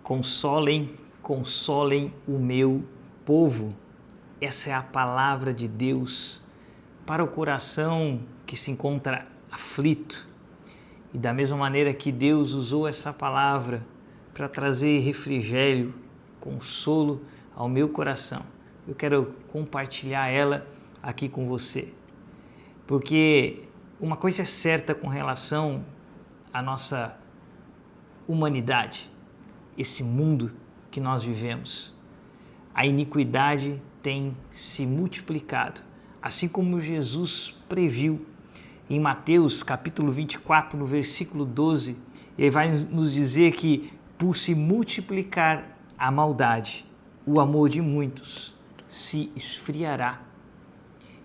Consolem, consolem o meu povo. Essa é a palavra de Deus para o coração que se encontra aflito. E da mesma maneira que Deus usou essa palavra para trazer refrigério, consolo ao meu coração, eu quero compartilhar ela aqui com você. Porque uma coisa é certa com relação à nossa humanidade, esse mundo que nós vivemos. A iniquidade tem se multiplicado, assim como Jesus previu em Mateus capítulo 24, no versículo 12, ele vai nos dizer que por se multiplicar a maldade, o amor de muitos se esfriará.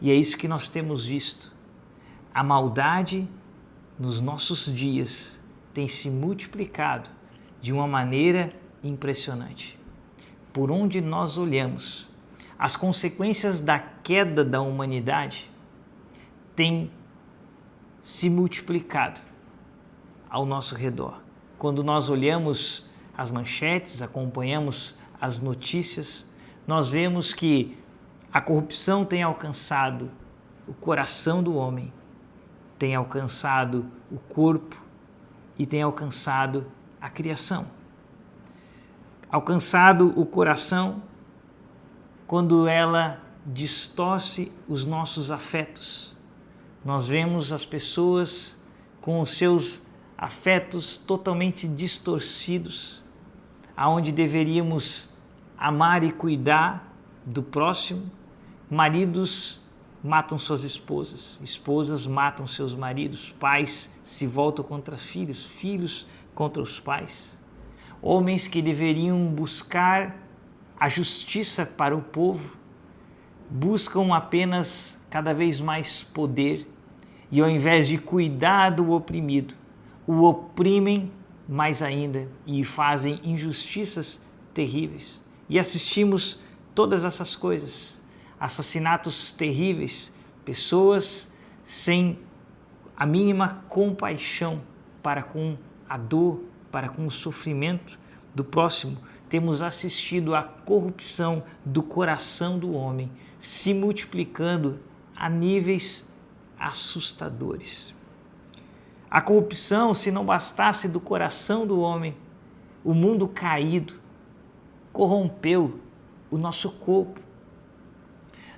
E é isso que nós temos visto. A maldade nos nossos dias tem se multiplicado de uma maneira impressionante. Por onde nós olhamos, as consequências da queda da humanidade têm se multiplicado ao nosso redor. Quando nós olhamos as manchetes, acompanhamos as notícias, nós vemos que a corrupção tem alcançado o coração do homem, tem alcançado o corpo e tem alcançado a criação. Alcançado o coração quando ela distorce os nossos afetos. Nós vemos as pessoas com os seus afetos totalmente distorcidos, aonde deveríamos amar e cuidar do próximo. Maridos matam suas esposas, esposas matam seus maridos, pais se voltam contra filhos, filhos contra os pais. Homens que deveriam buscar a justiça para o povo, buscam apenas cada vez mais poder e ao invés de cuidar do oprimido, o oprimem mais ainda e fazem injustiças terríveis. E assistimos todas essas coisas, assassinatos terríveis, pessoas sem a mínima compaixão para com a dor, para com o sofrimento do próximo. Temos assistido à corrupção do coração do homem se multiplicando a níveis assustadores. A corrupção, se não bastasse do coração do homem, o mundo caído corrompeu o nosso corpo.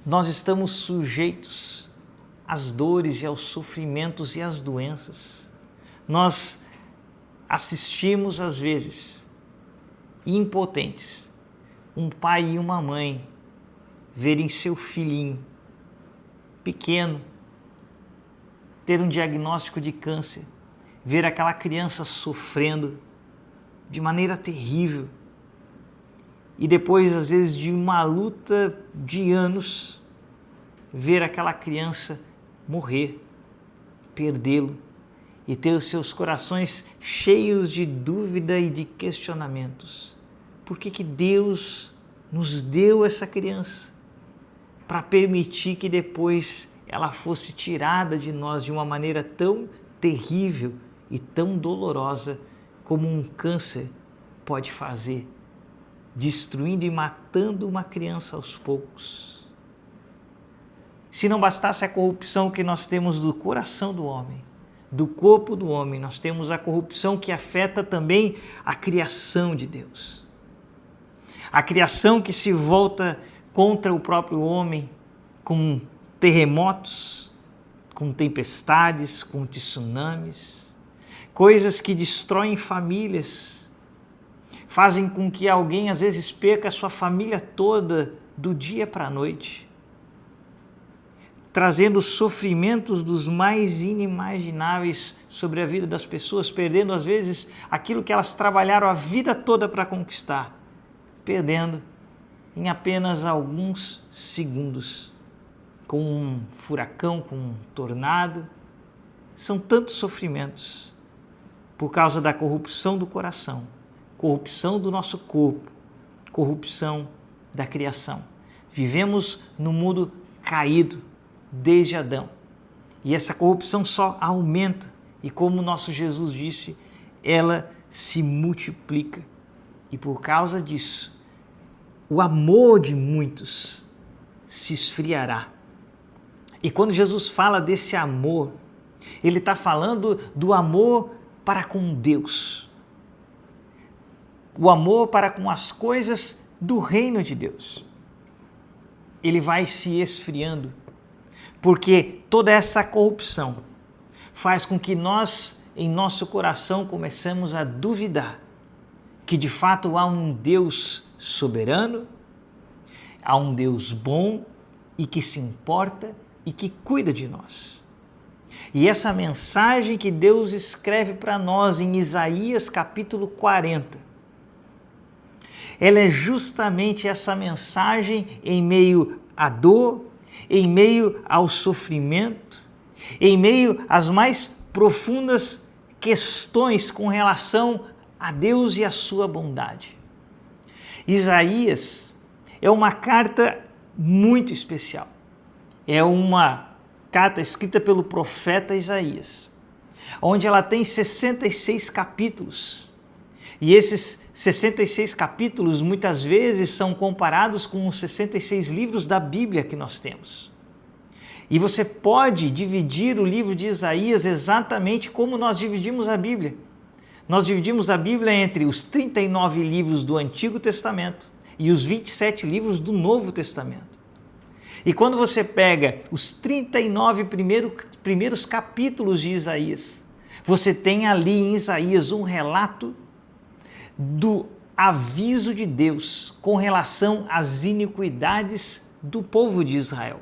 Nós estamos sujeitos às dores e aos sofrimentos e às doenças. Nós assistimos, às vezes, impotentes, um pai e uma mãe verem seu filhinho pequeno ter um diagnóstico de câncer, ver aquela criança sofrendo de maneira terrível e depois, às vezes, de uma luta de anos, ver aquela criança morrer, perdê-lo e ter os seus corações cheios de dúvida e de questionamentos. Por que Deus nos deu essa criança? Para permitir que depois ela fosse tirada de nós de uma maneira tão terrível e tão dolorosa como um câncer pode fazer, destruindo e matando uma criança aos poucos. Se não bastasse a corrupção que nós temos do coração do homem, do corpo do homem, nós temos a corrupção que afeta também a criação de Deus. A criação que se volta contra o próprio homem com terremotos, com tempestades, com tsunamis, coisas que destroem famílias, fazem com que alguém às vezes perca a sua família toda do dia para a noite, trazendo sofrimentos dos mais inimagináveis sobre a vida das pessoas, perdendo às vezes aquilo que elas trabalharam a vida toda para conquistar, perdendo em apenas alguns segundos, com um furacão, com um tornado. São tantos sofrimentos por causa da corrupção do coração, corrupção do nosso corpo, corrupção da criação. Vivemos num mundo caído desde Adão e essa corrupção só aumenta e, como nosso Jesus disse, ela se multiplica. E por causa disso, o amor de muitos se esfriará. E quando Jesus fala desse amor, ele está falando do amor para com Deus. O amor para com as coisas do reino de Deus. Ele vai se esfriando, porque toda essa corrupção faz com que nós, em nosso coração, começamos a duvidar que de fato há um Deus soberano, há um Deus bom e que se importa e que cuida de nós. E essa mensagem que Deus escreve para nós em Isaías capítulo 40, ela é justamente essa mensagem em meio à dor, em meio ao sofrimento, em meio às mais profundas questões com relação a Deus e a sua bondade. Isaías é uma carta muito especial. É uma carta escrita pelo profeta Isaías, onde ela tem 66 capítulos. E esses 66 capítulos muitas vezes são comparados com os 66 livros da Bíblia que nós temos. E você pode dividir o livro de Isaías exatamente como nós dividimos a Bíblia. Nós dividimos a Bíblia entre os 39 livros do Antigo Testamento e os 27 livros do Novo Testamento. E quando você pega os 39 primeiros capítulos de Isaías, você tem ali em Isaías um relato do aviso de Deus com relação às iniquidades do povo de Israel.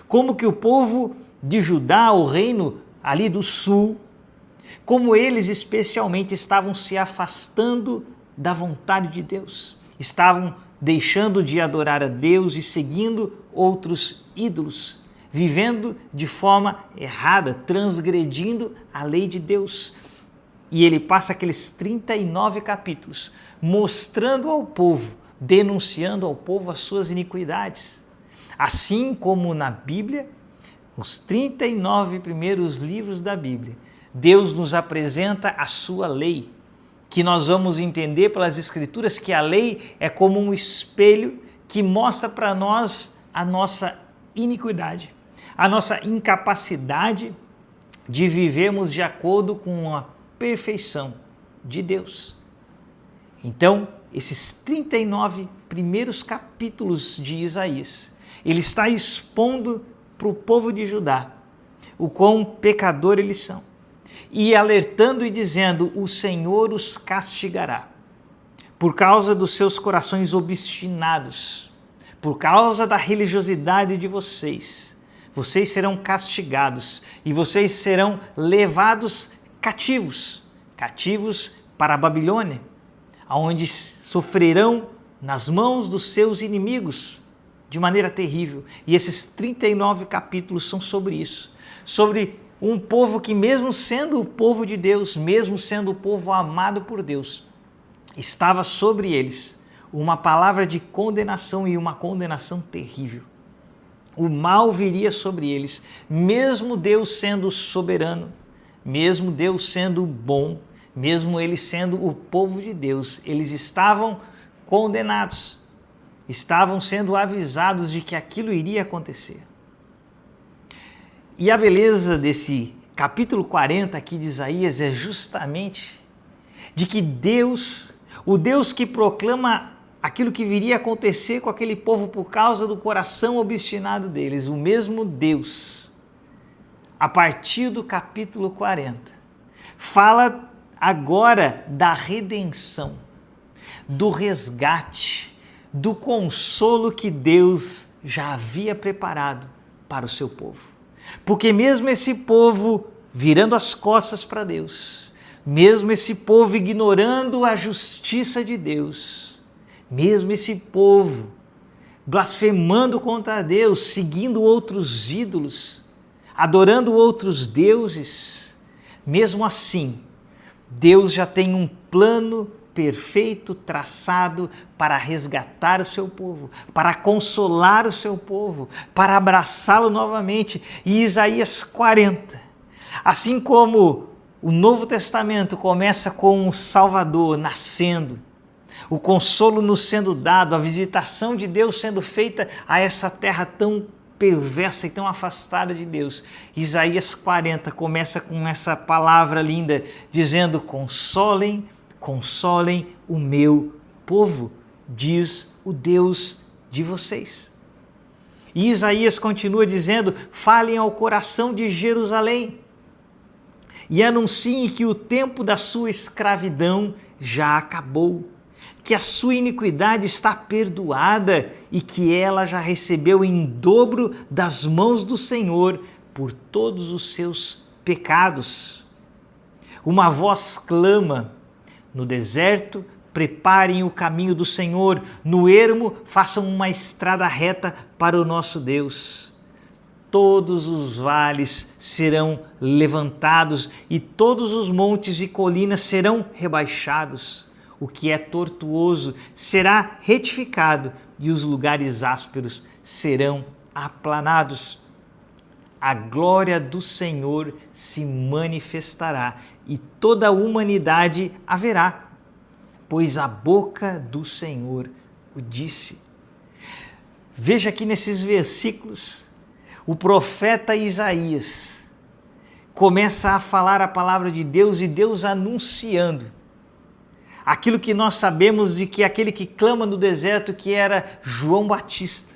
Como que o povo de Judá, o reino ali do sul, como eles especialmente estavam se afastando da vontade de Deus, estavam deixando de adorar a Deus e seguindo outros ídolos, vivendo de forma errada, transgredindo a lei de Deus. E ele passa aqueles 39 capítulos mostrando ao povo, denunciando ao povo as suas iniquidades. Assim como na Bíblia, os 39 primeiros livros da Bíblia, Deus nos apresenta a sua lei, que nós vamos entender pelas Escrituras que a lei é como um espelho que mostra para nós a nossa iniquidade, a nossa incapacidade de vivermos de acordo com a perfeição de Deus. Então, esses 39 primeiros capítulos de Isaías, ele está expondo para o povo de Judá o quão pecador eles são e alertando e dizendo: o Senhor os castigará por causa dos seus corações obstinados, por causa da religiosidade de vocês. Vocês serão castigados e vocês serão levados cativos para a Babilônia, onde sofrerão nas mãos dos seus inimigos de maneira terrível. E esses 39 capítulos são sobre isso, sobre um povo que, mesmo sendo o povo de Deus, mesmo sendo o povo amado por Deus, estava sobre eles uma palavra de condenação e uma condenação terrível. O mal viria sobre eles, mesmo Deus sendo soberano, mesmo Deus sendo bom, mesmo eles sendo o povo de Deus, eles estavam condenados, estavam sendo avisados de que aquilo iria acontecer. E a beleza desse capítulo 40 aqui de Isaías é justamente de que Deus, o Deus que proclama aquilo que viria a acontecer com aquele povo por causa do coração obstinado deles, o mesmo Deus, a partir do capítulo 40, fala agora da redenção, do resgate, do consolo que Deus já havia preparado para o seu povo. Porque mesmo esse povo virando as costas para Deus, mesmo esse povo ignorando a justiça de Deus, mesmo esse povo blasfemando contra Deus, seguindo outros ídolos, adorando outros deuses, mesmo assim, Deus já tem um plano perfeito traçado para resgatar o seu povo, para consolar o seu povo, para abraçá-lo novamente. E Isaías 40, assim como o Novo Testamento começa com um Salvador nascendo, o consolo nos sendo dado, a visitação de Deus sendo feita a essa terra tão perversa e tão afastada de Deus. Isaías 40 começa com essa palavra linda, dizendo: consolem, consolem o meu povo, diz o Deus de vocês. E Isaías continua dizendo: falem ao coração de Jerusalém e anunciem que o tempo da sua escravidão já acabou, que a sua iniquidade está perdoada e que ela já recebeu em dobro das mãos do Senhor por todos os seus pecados. Uma voz clama no deserto: preparem o caminho do Senhor, no ermo façam uma estrada reta para o nosso Deus. Todos os vales serão levantados e todos os montes e colinas serão rebaixados. O que é tortuoso será retificado e os lugares ásperos serão aplanados. A glória do Senhor se manifestará e toda a humanidade a verá, pois a boca do Senhor o disse. Veja aqui nesses versículos, o profeta Isaías começa a falar a palavra de Deus e Deus anunciando aquilo que nós sabemos de que aquele que clama no deserto, que era João Batista,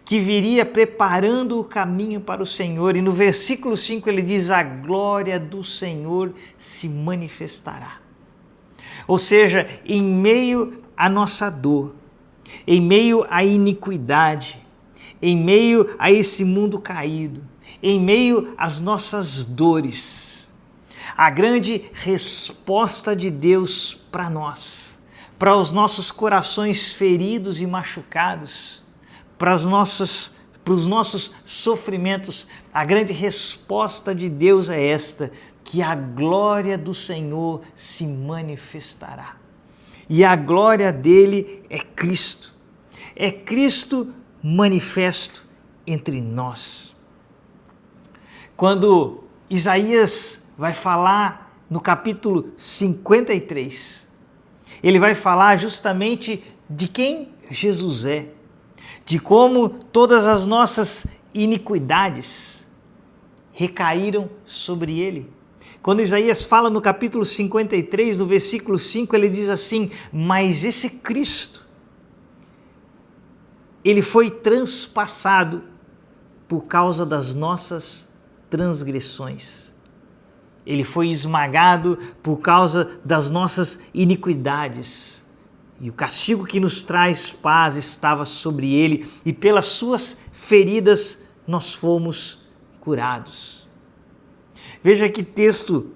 que viria preparando o caminho para o Senhor. E no versículo 5 ele diz: a glória do Senhor se manifestará. Ou seja, em meio à nossa dor, em meio à iniquidade, em meio a esse mundo caído, em meio às nossas dores, a grande resposta de Deus para nós, para os nossos corações feridos e machucados, para os nossos sofrimentos, a grande resposta de Deus é esta: que a glória do Senhor se manifestará. E a glória dele é Cristo. É Cristo manifesto entre nós. Quando Isaías vai falar no capítulo 53, ele vai falar justamente de quem Jesus é, de como todas as nossas iniquidades recaíram sobre ele. Quando Isaías fala no capítulo 53, no versículo 5, ele diz assim: mas esse Cristo, ele foi transpassado por causa das nossas transgressões. Ele foi esmagado por causa das nossas iniquidades. E o castigo que nos traz paz estava sobre ele, e pelas suas feridas nós fomos curados. Veja que texto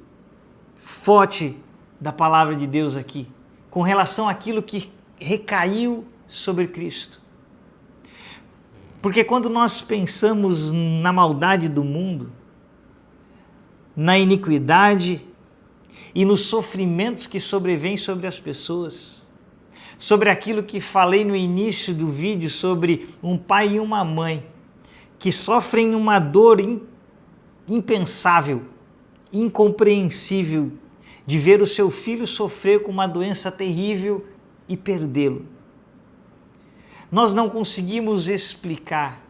forte da palavra de Deus aqui, com relação àquilo que recaiu sobre Cristo. Porque quando nós pensamos na maldade do mundo, na iniquidade e nos sofrimentos que sobrevêm sobre as pessoas, sobre aquilo que falei no início do vídeo, sobre um pai e uma mãe que sofrem uma dor impensável, incompreensível, de ver o seu filho sofrer com uma doença terrível e perdê-lo. Nós não conseguimos explicar,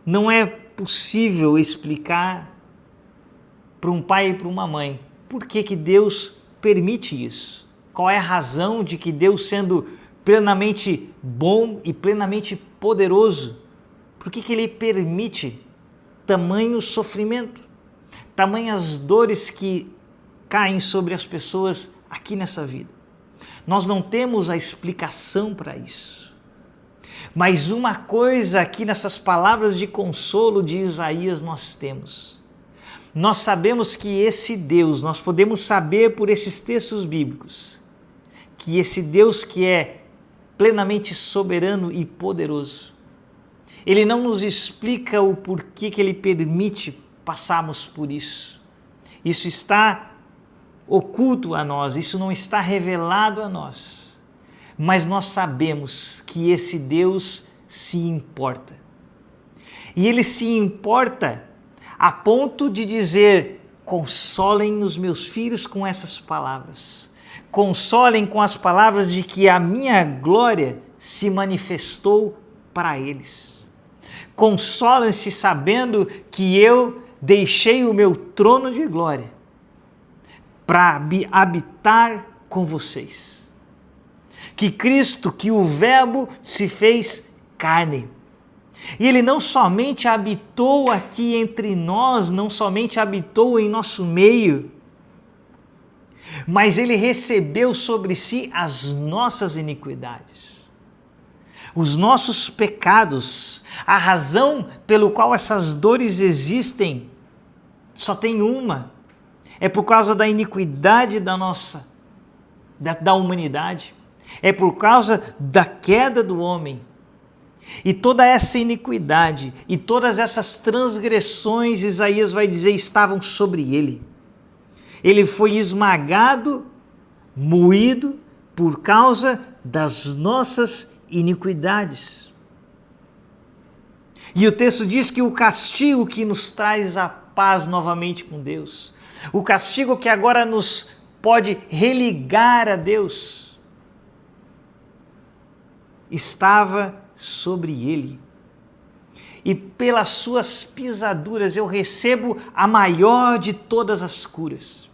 não é possível explicar para um pai e para uma mãe por que Deus permite isso. Qual é a razão de que Deus, sendo plenamente bom e plenamente poderoso, por que Ele permite tamanho sofrimento, tamanhas dores que caem sobre as pessoas aqui nessa vida? Nós não temos a explicação para isso. Mas uma coisa aqui nessas palavras de consolo de Isaías nós temos. Nós sabemos que esse Deus, nós podemos saber por esses textos bíblicos, que esse Deus que é plenamente soberano e poderoso, Ele não nos explica o porquê que Ele permite passarmos por isso. Isso está oculto a nós, isso não está revelado a nós. Mas nós sabemos que esse Deus se importa. E Ele se importa a ponto de dizer: consolem os meus filhos com essas palavras. consolem com as palavras de que a minha glória se manifestou para eles. Consolem-se sabendo que eu deixei o meu trono de glória para habitar com vocês. Que Cristo, que o Verbo se fez carne. E Ele não somente habitou aqui entre nós, não somente habitou em nosso meio, mas Ele recebeu sobre si as nossas iniquidades, os nossos pecados. A razão pelo qual essas dores existem só tem uma: é por causa da iniquidade da humanidade, é por causa da queda do homem. E toda essa iniquidade e todas essas transgressões, Isaías vai dizer, estavam sobre ele. Ele foi esmagado, moído por causa das nossas iniquidades. E o texto diz que o castigo que nos traz a paz novamente com Deus, o castigo que agora nos pode religar a Deus, estava sobre ele. E pelas suas pisaduras eu recebo a maior de todas as curas.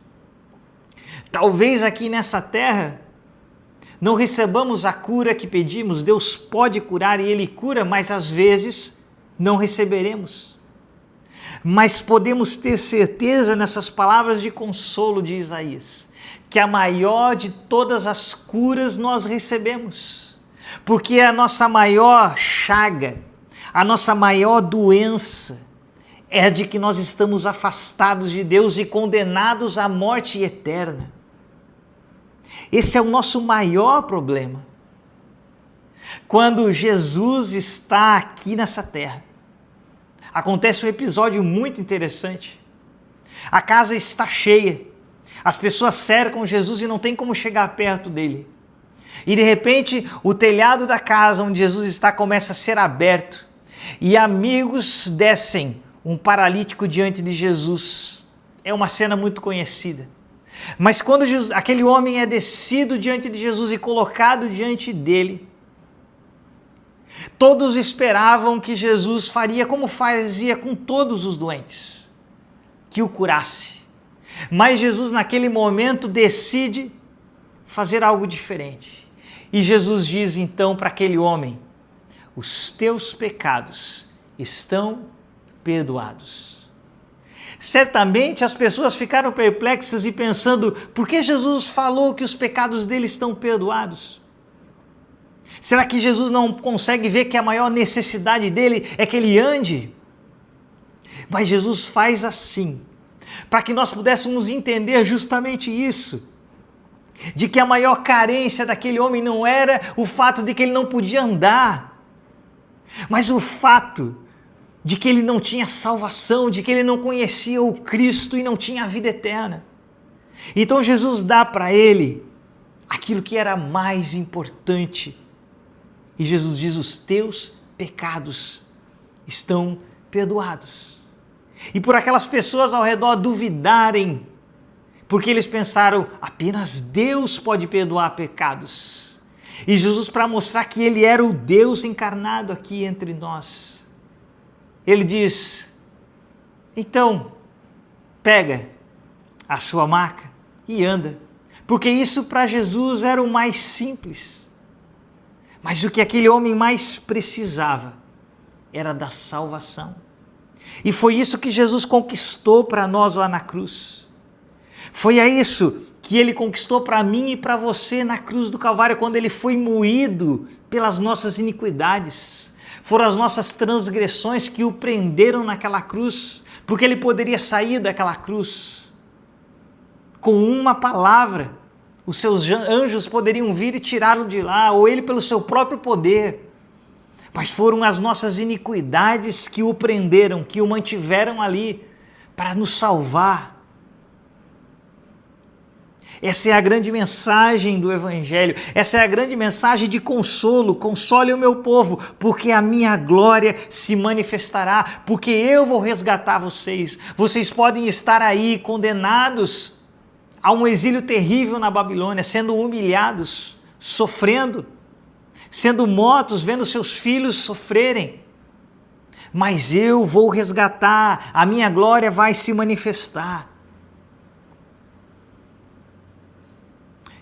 Talvez aqui nessa terra não recebamos a cura que pedimos. Deus pode curar e Ele cura, mas às vezes não receberemos. Mas podemos ter certeza nessas palavras de consolo de Isaías, que a maior de todas as curas nós recebemos. Porque a nossa maior chaga, a nossa maior doença é a de que nós estamos afastados de Deus e condenados à morte eterna. Esse é o nosso maior problema. Quando Jesus está aqui nessa terra, acontece um episódio muito interessante. A casa está cheia, as pessoas cercam Jesus e não tem como chegar perto dele. E de repente o telhado da casa onde Jesus está começa a ser aberto e amigos descem um paralítico diante de Jesus. É uma cena muito conhecida. Mas quando aquele homem é descido diante de Jesus e colocado diante dele, todos esperavam que Jesus faria como fazia com todos os doentes, que o curasse. Mas Jesus naquele momento decide fazer algo diferente. E Jesus diz então para aquele homem: os teus pecados estão perdoados. Certamente as pessoas ficaram perplexas e pensando, por que Jesus falou que os pecados dele estão perdoados? Será que Jesus não consegue ver que a maior necessidade dele é que ele ande? Mas Jesus faz assim, para que nós pudéssemos entender justamente isso. De que a maior carência daquele homem não era o fato de que ele não podia andar, mas o fato de que ele não tinha salvação, de que ele não conhecia o Cristo e não tinha a vida eterna. Então Jesus dá para ele aquilo que era mais importante. E Jesus diz: os teus pecados estão perdoados. E por aquelas pessoas ao redor duvidarem, porque eles pensaram, apenas Deus pode perdoar pecados. E Jesus, para mostrar que Ele era o Deus encarnado aqui entre nós, Ele diz, então, pega a sua maca e anda. Porque isso para Jesus era o mais simples. Mas o que aquele homem mais precisava era da salvação. E foi isso que Jesus conquistou para nós lá na cruz. Foi isso que ele conquistou para mim e para você na cruz do Calvário, quando ele foi moído pelas nossas iniquidades. Foram as nossas transgressões que o prenderam naquela cruz, porque ele poderia sair daquela cruz com uma palavra. Os seus anjos poderiam vir e tirá-lo de lá, ou ele pelo seu próprio poder. Mas foram as nossas iniquidades que o prenderam, que o mantiveram ali para nos salvar. Essa é a grande mensagem do Evangelho, essa é a grande mensagem de consolo. Console o meu povo, porque a minha glória se manifestará, porque eu vou resgatar vocês. Vocês podem estar aí condenados Há um exílio terrível na Babilônia, sendo humilhados, sofrendo, sendo mortos, vendo seus filhos sofrerem. Mas eu vou resgatar, a minha glória vai se manifestar.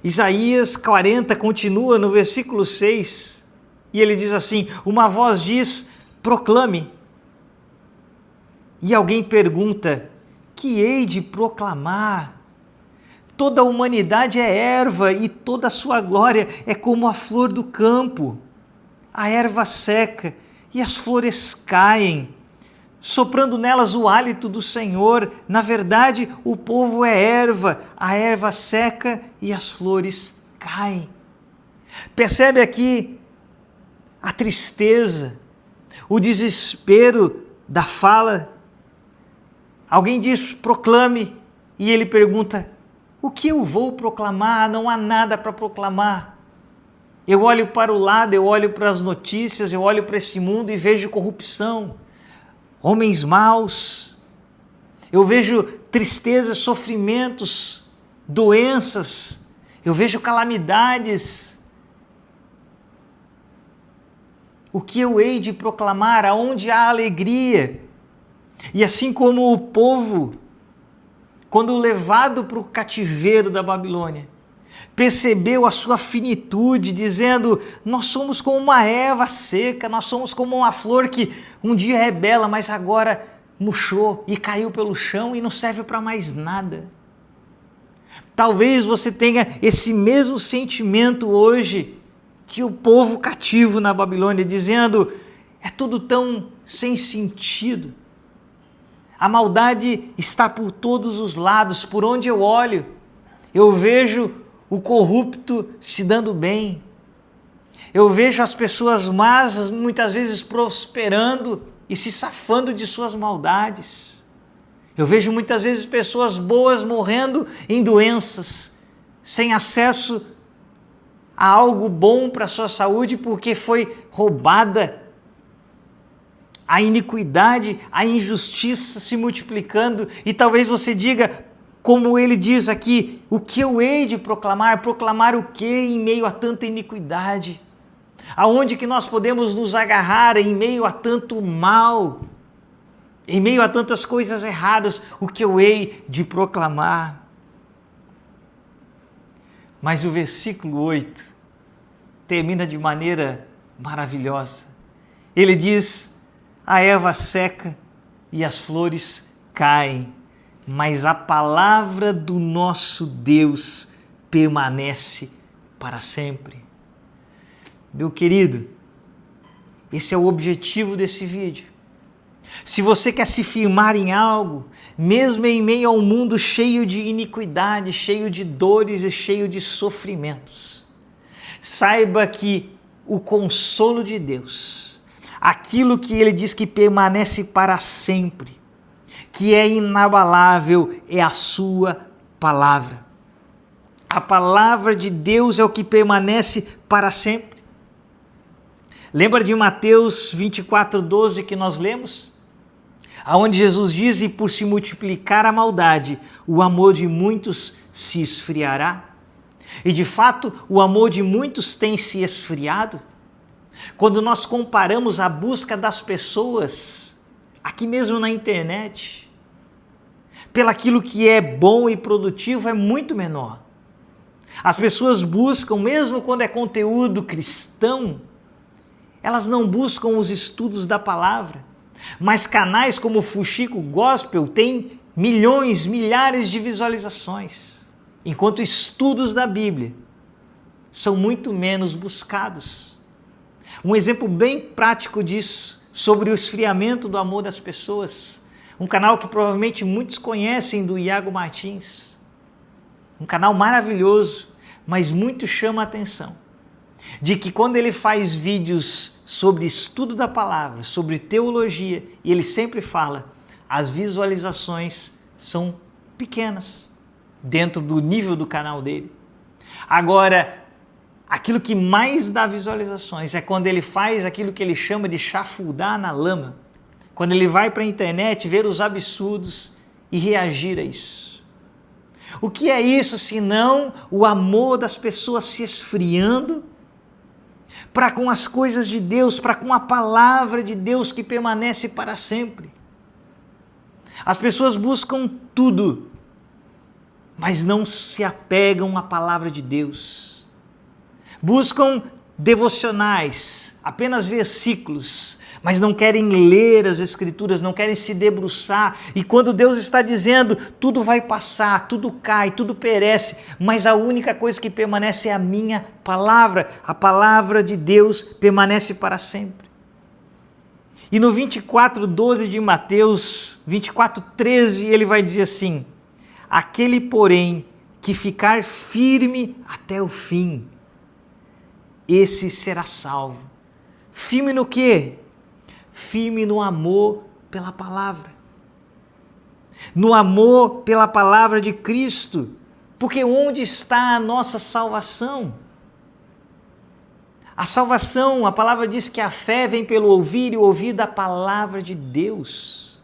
Isaías 40 continua no versículo 6, e ele diz assim: uma voz diz, proclame. E alguém pergunta, que hei de proclamar? Toda a humanidade é erva e toda a sua glória é como a flor do campo. A erva seca e as flores caem, soprando nelas o hálito do Senhor. Na verdade, o povo é erva, a erva seca e as flores caem. Percebe aqui a tristeza, o desespero da fala. Alguém diz, proclame, e ele pergunta, o que eu vou proclamar? Não há nada para proclamar. Eu olho para o lado, eu olho para as notícias, eu olho para esse mundo e vejo corrupção, homens maus, eu vejo tristeza, sofrimentos, doenças, eu vejo calamidades. O que eu hei de proclamar? Aonde há alegria? E assim como o povo, quando levado para o cativeiro da Babilônia, percebeu a sua finitude, dizendo, nós somos como uma erva seca, nós somos como uma flor que um dia é bela, mas agora murchou e caiu pelo chão e não serve para mais nada. Talvez você tenha esse mesmo sentimento hoje que o povo cativo na Babilônia, dizendo, é tudo tão sem sentido. A maldade está por todos os lados, por onde eu olho, eu vejo o corrupto se dando bem. Eu vejo as pessoas más muitas vezes prosperando e se safando de suas maldades. Eu vejo muitas vezes pessoas boas morrendo em doenças, sem acesso a algo bom para a sua saúde porque foi roubada. A iniquidade, a injustiça se multiplicando, e talvez você diga, como ele diz aqui, o que eu hei de proclamar? Proclamar o que em meio a tanta iniquidade? Aonde que nós podemos nos agarrar em meio a tanto mal? Em meio a tantas coisas erradas, o que eu hei de proclamar? Mas o versículo 8 termina de maneira maravilhosa. Ele diz, a erva seca e as flores caem, mas a palavra do nosso Deus permanece para sempre. Meu querido, esse é o objetivo desse vídeo. Se você quer se firmar em algo, mesmo em meio a um mundo cheio de iniquidade, cheio de dores e cheio de sofrimentos, saiba que o consolo de Deus, aquilo que ele diz que permanece para sempre, que é inabalável, é a sua palavra. A palavra de Deus é o que permanece para sempre. Lembra de Mateus 24:12 que nós lemos? Aonde Jesus diz, e por se multiplicar a maldade, o amor de muitos se esfriará. E de fato, o amor de muitos tem se esfriado. Quando nós comparamos a busca das pessoas, aqui mesmo na internet, pelaquilo que é bom e produtivo, é muito menor. As pessoas buscam, mesmo quando é conteúdo cristão, elas não buscam os estudos da palavra, mas canais como o Fuxico Gospel têm milhões, milhares de visualizações, enquanto estudos da Bíblia são muito menos buscados. Um exemplo bem prático disso, sobre o esfriamento do amor das pessoas, um canal que provavelmente muitos conhecem, do Iago Martins, um canal maravilhoso, mas muito chama a atenção, de que quando ele faz vídeos sobre estudo da palavra, sobre teologia, e ele sempre fala, as visualizações são pequenas, dentro do nível do canal dele. Agora, aquilo que mais dá visualizações é quando ele faz aquilo que ele chama de chafurdar na lama, quando ele vai para a internet ver os absurdos e reagir a isso. O que é isso senão o amor das pessoas se esfriando para com as coisas de Deus, para com a palavra de Deus que permanece para sempre? As pessoas buscam tudo, mas não se apegam à palavra de Deus. Buscam devocionais, apenas versículos, mas não querem ler as Escrituras, não querem se debruçar. E quando Deus está dizendo, tudo vai passar, tudo cai, tudo perece, mas a única coisa que permanece é a minha palavra. A palavra de Deus permanece para sempre. E no 24:12 de Mateus, 24:13, ele vai dizer assim: aquele, porém, que ficar firme até o fim, esse será salvo. Firme no quê? Firme no amor pela palavra. No amor pela palavra de Cristo. Porque onde está a nossa salvação? A salvação, a palavra diz que a fé vem pelo ouvir e o ouvir da palavra de Deus.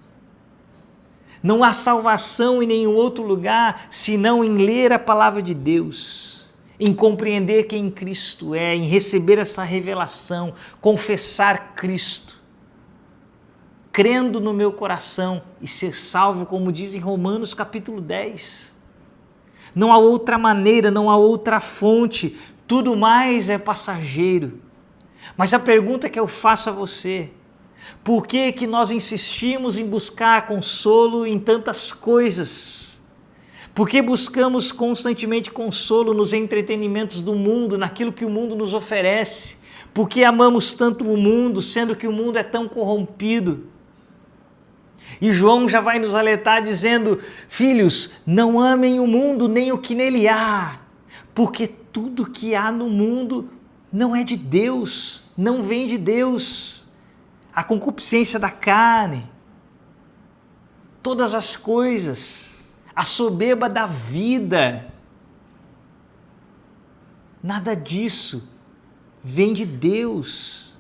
Não há salvação em nenhum outro lugar senão em ler a palavra de Deus, em compreender quem Cristo é, em receber essa revelação, confessar Cristo, crendo no meu coração e ser salvo, como diz em Romanos capítulo 10. Não há outra maneira, não há outra fonte, tudo mais é passageiro. Mas a pergunta que eu faço a você: por que que nós insistimos em buscar consolo em tantas coisas? Por que buscamos constantemente consolo nos entretenimentos do mundo, naquilo que o mundo nos oferece? Por que amamos tanto o mundo, sendo que o mundo é tão corrompido? E João já vai nos alertar dizendo: filhos, não amem o mundo nem o que nele há, porque tudo que há no mundo não é de Deus, não vem de Deus. A concupiscência da carne, todas as coisas, a soberba da vida, nada disso vem de Deus.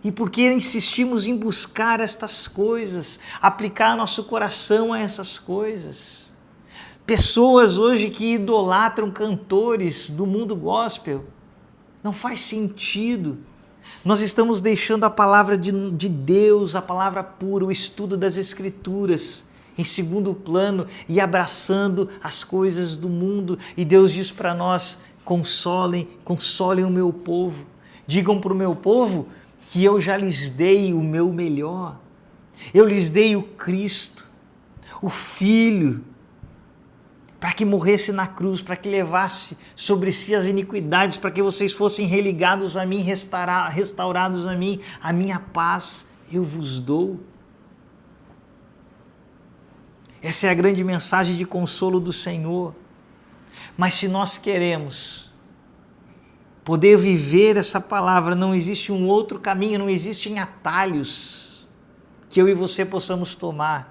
E por que insistimos em buscar estas coisas, aplicar nosso coração a essas coisas? Pessoas hoje que idolatram cantores do mundo gospel, não faz sentido. Nós estamos deixando a palavra de Deus, a palavra pura, o estudo das Escrituras em segundo plano e abraçando as coisas do mundo. E Deus diz para nós: consolem o meu povo. Digam para o meu povo que eu já lhes dei o meu melhor. Eu lhes dei o Cristo, o Filho, para que morresse na cruz, para que levasse sobre si as iniquidades, para que vocês fossem religados a mim, restaurados a mim, a minha paz eu vos dou. Essa é a grande mensagem de consolo do Senhor. Mas se nós queremos poder viver essa palavra, não existe um outro caminho, não existem atalhos que eu e você possamos tomar.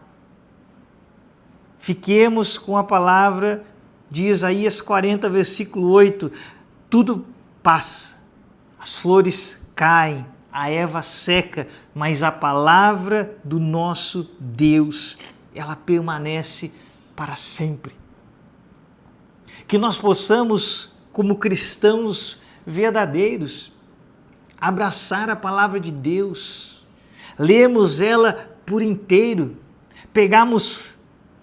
Fiquemos com a palavra de Isaías 40, versículo 8. Tudo passa, as flores caem, a erva seca, mas a palavra do nosso Deus, ela permanece para sempre. Que nós possamos, como cristãos verdadeiros, abraçar a palavra de Deus, lermos ela por inteiro, pegarmos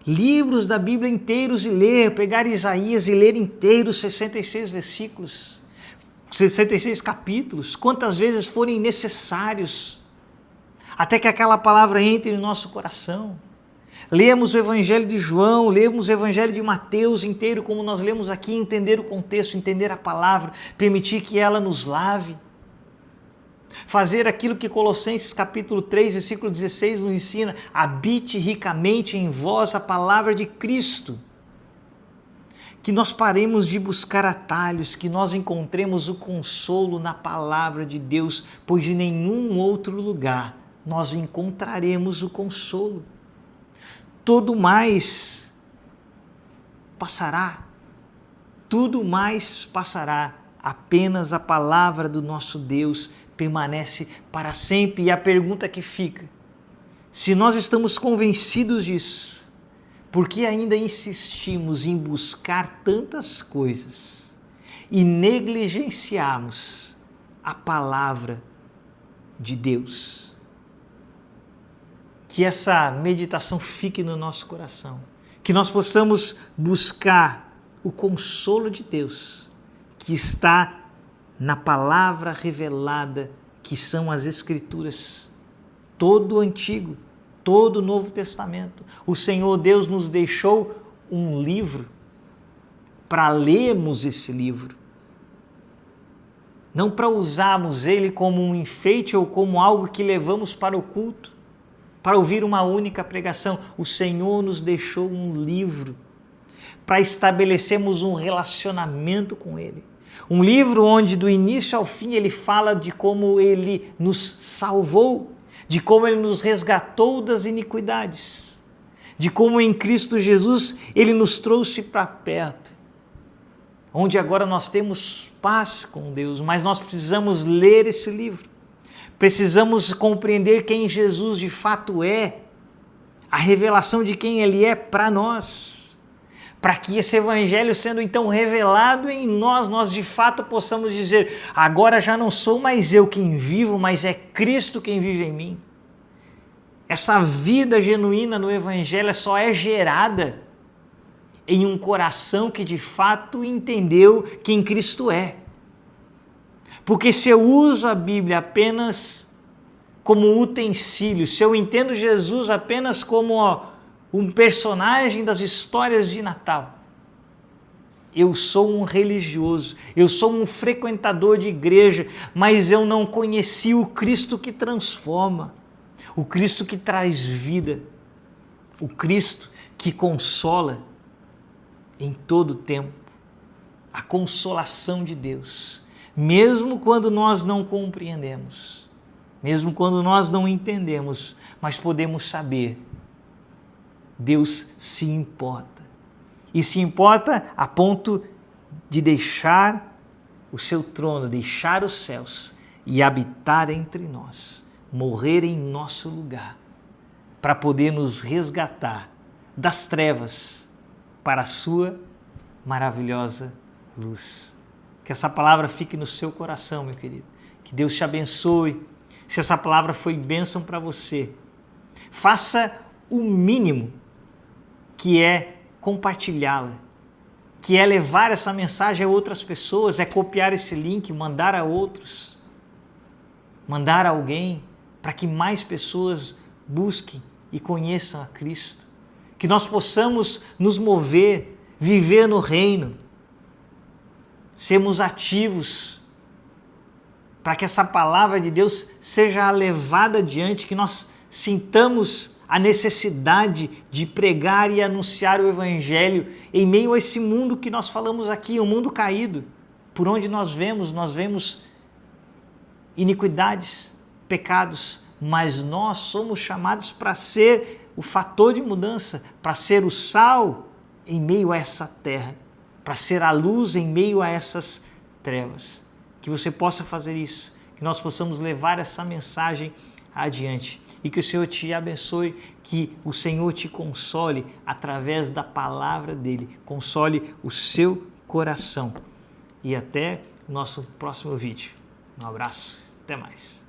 livros da Bíblia inteiros e ler, pegar Isaías e ler inteiros 66 versículos, 66 capítulos, quantas vezes forem necessários, até que aquela palavra entre no nosso coração. Lemos o Evangelho de João, lemos o Evangelho de Mateus inteiro, como nós lemos aqui, entender o contexto, entender a palavra, permitir que ela nos lave. Fazer aquilo que Colossenses capítulo 3, versículo 16 nos ensina: habite ricamente em vós a palavra de Cristo. Que nós paremos de buscar atalhos, que nós encontremos o consolo na palavra de Deus, pois em nenhum outro lugar nós encontraremos o consolo. Tudo mais passará, tudo mais passará, apenas a palavra do nosso Deus permanece para sempre. E a pergunta que fica: se nós estamos convencidos disso, Por que ainda insistimos em buscar tantas coisas e negligenciamos a palavra de Deus? Que essa meditação fique no nosso coração, que nós possamos buscar o consolo de Deus que está na palavra revelada, que são as Escrituras, todo o Antigo, todo o Novo Testamento. O Senhor Deus nos deixou um livro para lermos esse livro, não para usarmos ele como um enfeite ou como algo que levamos para o culto, para ouvir uma única pregação. O Senhor nos deixou um livro para estabelecermos um relacionamento com Ele. Um livro onde do início ao fim Ele fala de como Ele nos salvou, de como Ele nos resgatou das iniquidades, de como em Cristo Jesus Ele nos trouxe para perto, onde agora nós temos paz com Deus, mas nós precisamos ler esse livro. Precisamos compreender quem Jesus de fato é, a revelação de quem Ele é para nós, para que esse Evangelho sendo então revelado em nós, nós de fato possamos dizer, agora já não sou mais eu quem vivo, mas é Cristo quem vive em mim. Essa vida genuína no Evangelho só é gerada em um coração que de fato entendeu quem Cristo é. Porque se eu uso a Bíblia apenas como utensílio, se eu entendo Jesus apenas como um personagem das histórias de Natal, eu sou um religioso, eu sou um frequentador de igreja, mas eu não conheci o Cristo que transforma, o Cristo que traz vida, o Cristo que consola em todo o tempo, a consolação de Deus. Mesmo quando nós não compreendemos, mesmo quando nós não entendemos, mas podemos saber, Deus se importa. E se importa a ponto de deixar o seu trono, deixar os céus e habitar entre nós, morrer em nosso lugar, para poder nos resgatar das trevas para a sua maravilhosa luz. Que essa palavra fique no seu coração, meu querido. Que Deus te abençoe. Se essa palavra foi bênção para você, faça o mínimo, que é compartilhá-la, que é levar essa mensagem a outras pessoas, é copiar esse link, mandar a outros, mandar a alguém, para que mais pessoas busquem e conheçam a Cristo. Que nós possamos nos mover, viver no reino, sermos ativos, para que essa palavra de Deus seja levada adiante, que nós sintamos a necessidade de pregar e anunciar o Evangelho em meio a esse mundo que nós falamos aqui, um mundo caído, por onde nós vemos iniquidades, pecados, mas nós somos chamados para ser o fator de mudança, para ser o sal em meio a essa terra, para ser a luz em meio a essas trevas. Que você possa fazer isso, que nós possamos levar essa mensagem adiante e que o Senhor te abençoe, que o Senhor te console através da palavra dele, console o seu coração. E até o nosso próximo vídeo. Um abraço, até mais.